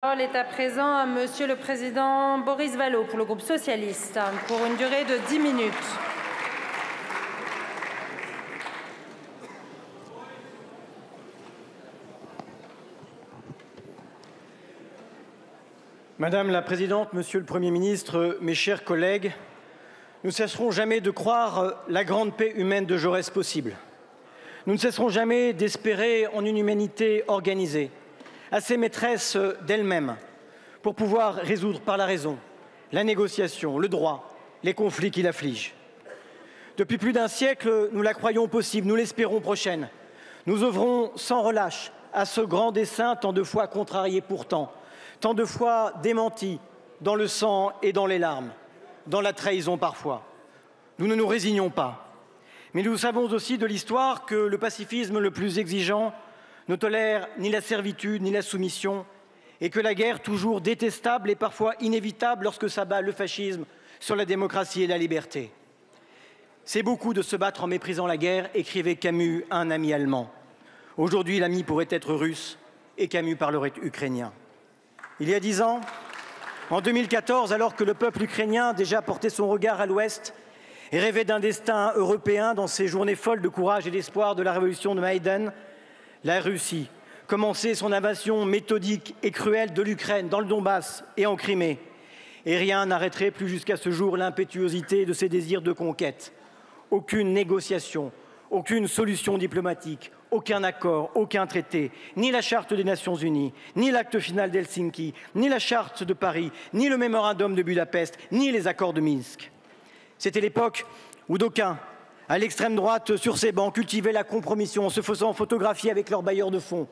La parole est à présent à Monsieur le Président Boris Vallaud pour le groupe socialiste pour une durée de 10 minutes. Madame la Présidente, Monsieur le Premier ministre, mes chers collègues, nous ne cesserons jamais de croire la grande paix humaine de Jaurès possible. Nous ne cesserons jamais d'espérer en une humanité organisée, assez maîtresse d'elle-même, pour pouvoir résoudre par la raison, la négociation, le droit, les conflits qui l'affligent. Depuis plus d'un siècle, nous la croyons possible, nous l'espérons prochaine. Nous œuvrons sans relâche à ce grand dessein, tant de fois contrarié pourtant, tant de fois démenti dans le sang et dans les larmes, dans la trahison parfois. Nous ne nous résignons pas. Mais nous savons aussi de l'histoire que le pacifisme le plus exigeant ne tolère ni la servitude ni la soumission, et que la guerre, toujours détestable et parfois inévitable lorsque s'abat le fascisme sur la démocratie et la liberté. C'est beaucoup de se battre en méprisant la guerre, écrivait Camus à un ami allemand. Aujourd'hui, l'ami pourrait être russe et Camus parlerait ukrainien. Il y a 10 ans, en 2014, alors que le peuple ukrainien déjà portait son regard à l'ouest et rêvait d'un destin européen dans ces journées folles de courage et d'espoir de la révolution de Maïdan, la Russie commençait son invasion méthodique et cruelle de l'Ukraine, dans le Donbass et en Crimée. Et rien n'arrêterait plus jusqu'à ce jour l'impétuosité de ses désirs de conquête. Aucune négociation, aucune solution diplomatique, aucun accord, aucun traité, ni la Charte des Nations Unies, ni l'acte final d'Helsinki, ni la Charte de Paris, ni le mémorandum de Budapest, ni les accords de Minsk. C'était l'époque où d'aucuns, à l'extrême droite, sur ces bancs, cultivaient la compromission en se faisant photographier avec leurs bailleurs de fonds.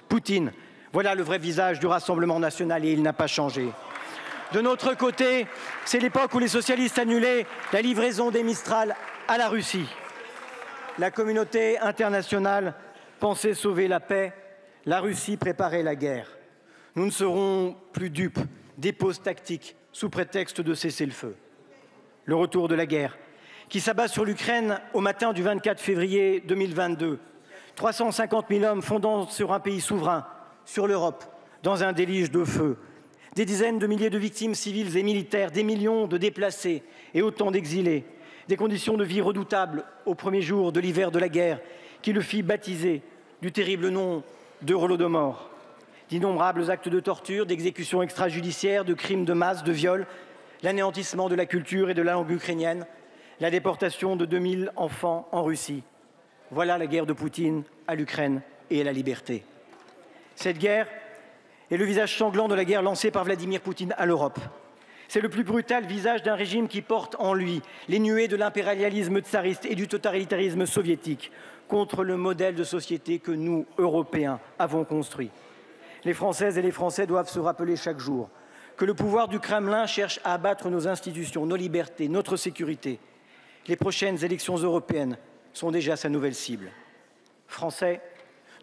Poutine, voilà le vrai visage du Rassemblement national et il n'a pas changé. De notre côté, c'est l'époque où les socialistes annulaient la livraison des Mistral à la Russie. La communauté internationale pensait sauver la paix, la Russie préparait la guerre. Nous ne serons plus dupes des pauses tactiques sous prétexte de cesser le feu. Le retour de la guerre, qui s'abat sur l'Ukraine au matin du 24 février 2022. 350 000 hommes fondant sur un pays souverain, sur l'Europe, dans un déluge de feu. Des dizaines de milliers de victimes civiles et militaires, des millions de déplacés et autant d'exilés. Des conditions de vie redoutables au premier jour de l'hiver de la guerre, qui le fit baptiser du terrible nom de Holodomor. D'innombrables actes de torture, d'exécutions extrajudiciaires, de crimes de masse, de viols, l'anéantissement de la culture et de la langue ukrainienne, la déportation de 2000 enfants en Russie. Voilà la guerre de Poutine à l'Ukraine et à la liberté. Cette guerre est le visage sanglant de la guerre lancée par Vladimir Poutine à l'Europe. C'est le plus brutal visage d'un régime qui porte en lui les nuées de l'impérialisme tsariste et du totalitarisme soviétique contre le modèle de société que nous, Européens, avons construit. Les Françaises et les Français doivent se rappeler chaque jour que le pouvoir du Kremlin cherche à abattre nos institutions, nos libertés, notre sécurité. Les prochaines élections européennes sont déjà sa nouvelle cible. Français,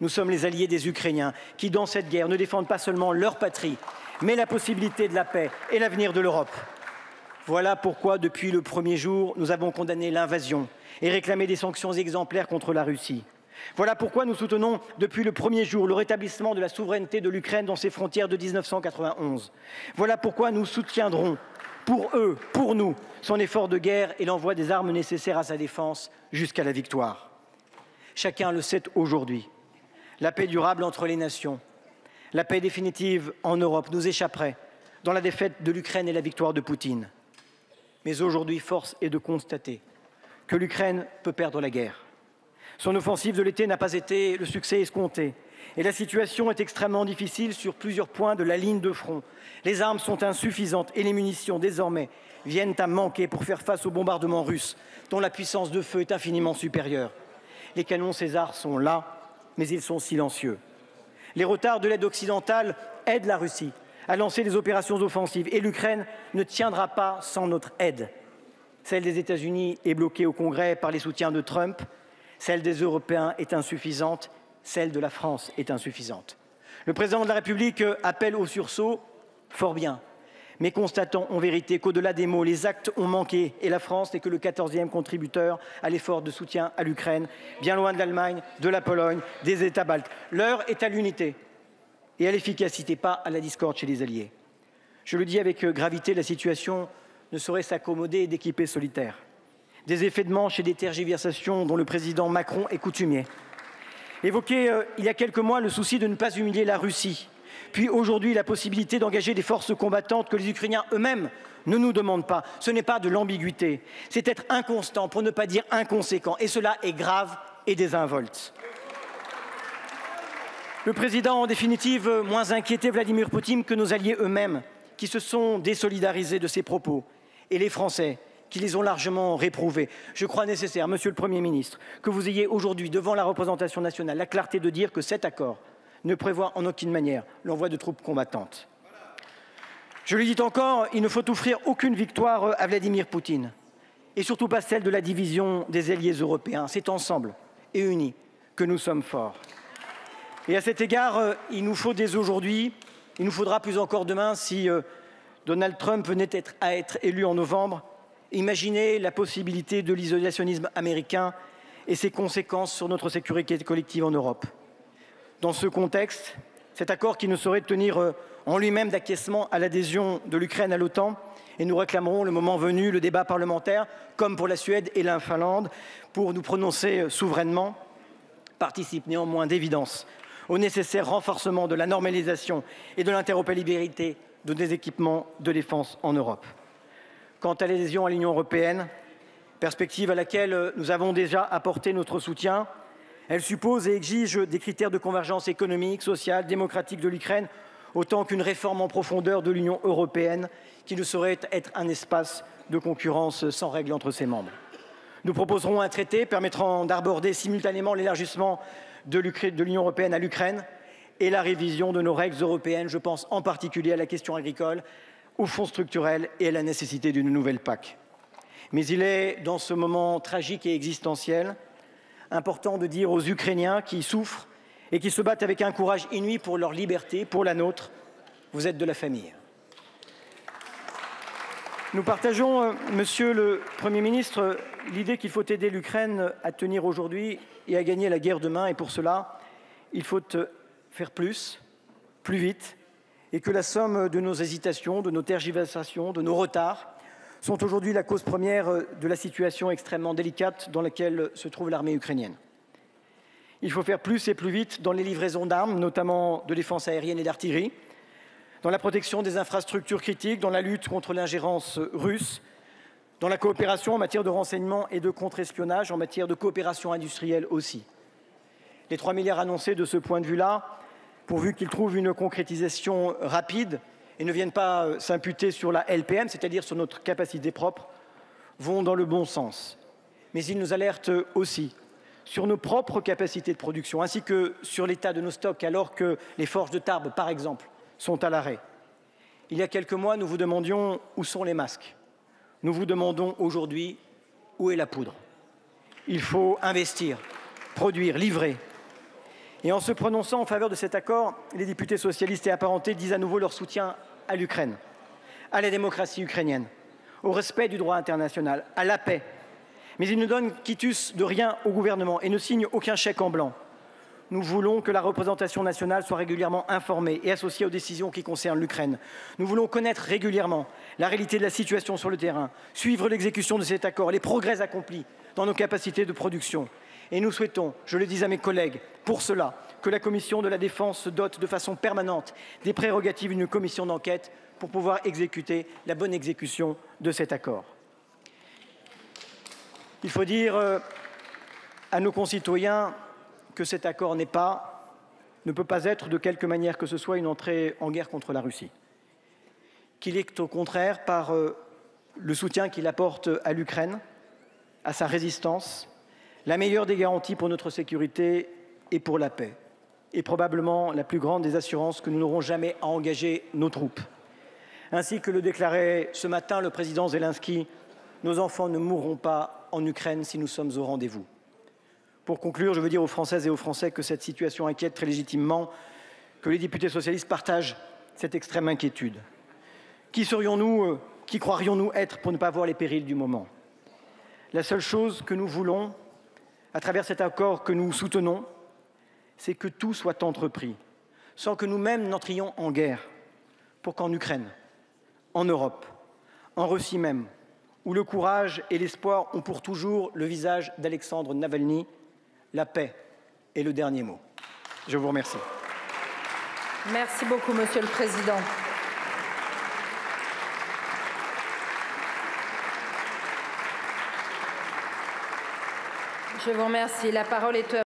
nous sommes les alliés des Ukrainiens qui, dans cette guerre, ne défendent pas seulement leur patrie, mais la possibilité de la paix et l'avenir de l'Europe. Voilà pourquoi, depuis le premier jour, nous avons condamné l'invasion et réclamé des sanctions exemplaires contre la Russie. Voilà pourquoi nous soutenons depuis le premier jour le rétablissement de la souveraineté de l'Ukraine dans ses frontières de 1991. Voilà pourquoi nous soutiendrons, pour eux, pour nous, son effort de guerre et l'envoi des armes nécessaires à sa défense jusqu'à la victoire. Chacun le sait aujourd'hui. La paix durable entre les nations, la paix définitive en Europe nous échapperait dans la défaite de l'Ukraine et la victoire de Poutine. Mais aujourd'hui, force est de constater que l'Ukraine peut perdre la guerre. Son offensive de l'été n'a pas été le succès escompté. Et la situation est extrêmement difficile sur plusieurs points de la ligne de front. Les armes sont insuffisantes et les munitions, désormais, viennent à manquer pour faire face aux bombardements russes, dont la puissance de feu est infiniment supérieure. Les canons César sont là, mais ils sont silencieux. Les retards de l'aide occidentale aident la Russie à lancer des opérations offensives et l'Ukraine ne tiendra pas sans notre aide. Celle des États-Unis est bloquée au Congrès par les soutiens de Trump, celle des Européens est insuffisante, celle de la France est insuffisante. Le président de la République appelle au sursaut, fort bien, mais constatons en vérité qu'au-delà des mots, les actes ont manqué et la France n'est que le 14e contributeur à l'effort de soutien à l'Ukraine, bien loin de l'Allemagne, de la Pologne, des États baltes. L'heure est à l'unité et à l'efficacité, pas à la discorde chez les alliés. Je le dis avec gravité, la situation ne saurait s'accommoder d'équipés solitaires. Des effets de manche et des tergiversations dont le président Macron est coutumier. Évoqué il y a quelques mois le souci de ne pas humilier la Russie, puis aujourd'hui la possibilité d'engager des forces combattantes que les Ukrainiens eux-mêmes ne nous demandent pas. Ce n'est pas de l'ambiguïté, c'est être inconstant pour ne pas dire inconséquent, et cela est grave et désinvolte. Le président, en définitive, moins inquiété Vladimir Poutine que nos alliés eux-mêmes, qui se sont désolidarisés de ses propos, et les Français, qui les ont largement réprouvés. Je crois nécessaire, Monsieur le Premier ministre, que vous ayez aujourd'hui, devant la représentation nationale, la clarté de dire que cet accord ne prévoit en aucune manière l'envoi de troupes combattantes. Je le dis encore, il ne faut offrir aucune victoire à Vladimir Poutine, et surtout pas celle de la division des alliés européens. C'est ensemble et unis que nous sommes forts. Et à cet égard, il nous faut dès aujourd'hui, il nous faudra plus encore demain si Donald Trump venait à être élu en novembre, imaginer la possibilité de l'isolationnisme américain et ses conséquences sur notre sécurité collective en Europe. Dans ce contexte, cet accord qui ne saurait tenir en lui-même d'acquiescement à l'adhésion de l'Ukraine à l'OTAN, et nous réclamerons le moment venu le débat parlementaire, comme pour la Suède et la Finlande, pour nous prononcer souverainement, participe néanmoins d'évidence au nécessaire renforcement de la normalisation et de l'interopérabilité de nos équipements de défense en Europe. Quant à l'adhésion à l'Union européenne, perspective à laquelle nous avons déjà apporté notre soutien, elle suppose et exige des critères de convergence économique, sociale, démocratique de l'Ukraine, autant qu'une réforme en profondeur de l'Union européenne qui ne saurait être un espace de concurrence sans règles entre ses membres. Nous proposerons un traité permettant d'aborder simultanément l'élargissement de l'Union européenne à l'Ukraine et la révision de nos règles européennes. Je pense en particulier à la question agricole, aux fonds structurels et à la nécessité d'une nouvelle PAC. Mais il est, dans ce moment tragique et existentiel, important de dire aux Ukrainiens qui souffrent et qui se battent avec un courage inouï pour leur liberté, pour la nôtre, vous êtes de la famille. Nous partageons, Monsieur le Premier ministre, l'idée qu'il faut aider l'Ukraine à tenir aujourd'hui et à gagner la guerre demain. Et pour cela, il faut faire plus vite, et que la somme de nos hésitations, de nos tergiversations, de nos retards sont aujourd'hui la cause première de la situation extrêmement délicate dans laquelle se trouve l'armée ukrainienne. Il faut faire plus et plus vite dans les livraisons d'armes, notamment de défense aérienne et d'artillerie, dans la protection des infrastructures critiques, dans la lutte contre l'ingérence russe, dans la coopération en matière de renseignement et de contre-espionnage, en matière de coopération industrielle aussi. Les 3 milliards annoncés de ce point de vue-là, pourvu qu'ils trouvent une concrétisation rapide et ne viennent pas s'imputer sur la LPM, c'est-à-dire sur notre capacité propre, vont dans le bon sens. Mais ils nous alertent aussi sur nos propres capacités de production, ainsi que sur l'état de nos stocks, alors que les forges de Tarbes, par exemple, sont à l'arrêt. Il y a quelques mois, nous vous demandions où sont les masques. Nous vous demandons aujourd'hui où est la poudre. Il faut investir, produire, livrer. Et en se prononçant en faveur de cet accord, les députés socialistes et apparentés disent à nouveau leur soutien à l'Ukraine, à la démocratie ukrainienne, au respect du droit international, à la paix. Mais ils ne donnent quitus de rien au gouvernement et ne signent aucun chèque en blanc. Nous voulons que la représentation nationale soit régulièrement informée et associée aux décisions qui concernent l'Ukraine. Nous voulons connaître régulièrement la réalité de la situation sur le terrain, suivre l'exécution de cet accord, les progrès accomplis dans nos capacités de production. Et nous souhaitons, je le dis à mes collègues, pour cela, que la Commission de la Défense se dote de façon permanente des prérogatives d'une commission d'enquête pour pouvoir exécuter la bonne exécution de cet accord. Il faut dire à nos concitoyens que cet accord ne peut pas être de quelque manière que ce soit une entrée en guerre contre la Russie. Qu'il est au contraire par le soutien qu'il apporte à l'Ukraine, à sa résistance, la meilleure des garanties pour notre sécurité et pour la paix, et probablement la plus grande des assurances que nous n'aurons jamais à engager nos troupes. Ainsi que le déclarait ce matin le président Zelensky, nos enfants ne mourront pas en Ukraine si nous sommes au rendez-vous. Pour conclure, je veux dire aux Françaises et aux Français que cette situation inquiète très légitimement, que les députés socialistes partagent cette extrême inquiétude. Qui serions-nous, qui croirions-nous être pour ne pas voir les périls du moment? La seule chose que nous voulons, à travers cet accord que nous soutenons, c'est que tout soit entrepris sans que nous-mêmes n'entrions en guerre, pour qu'en Ukraine, en Europe, en Russie même, où le courage et l'espoir ont pour toujours le visage d'Alexandre Navalny, la paix est le dernier mot. Je vous remercie. Merci beaucoup, Monsieur le Président. Je vous remercie. La parole est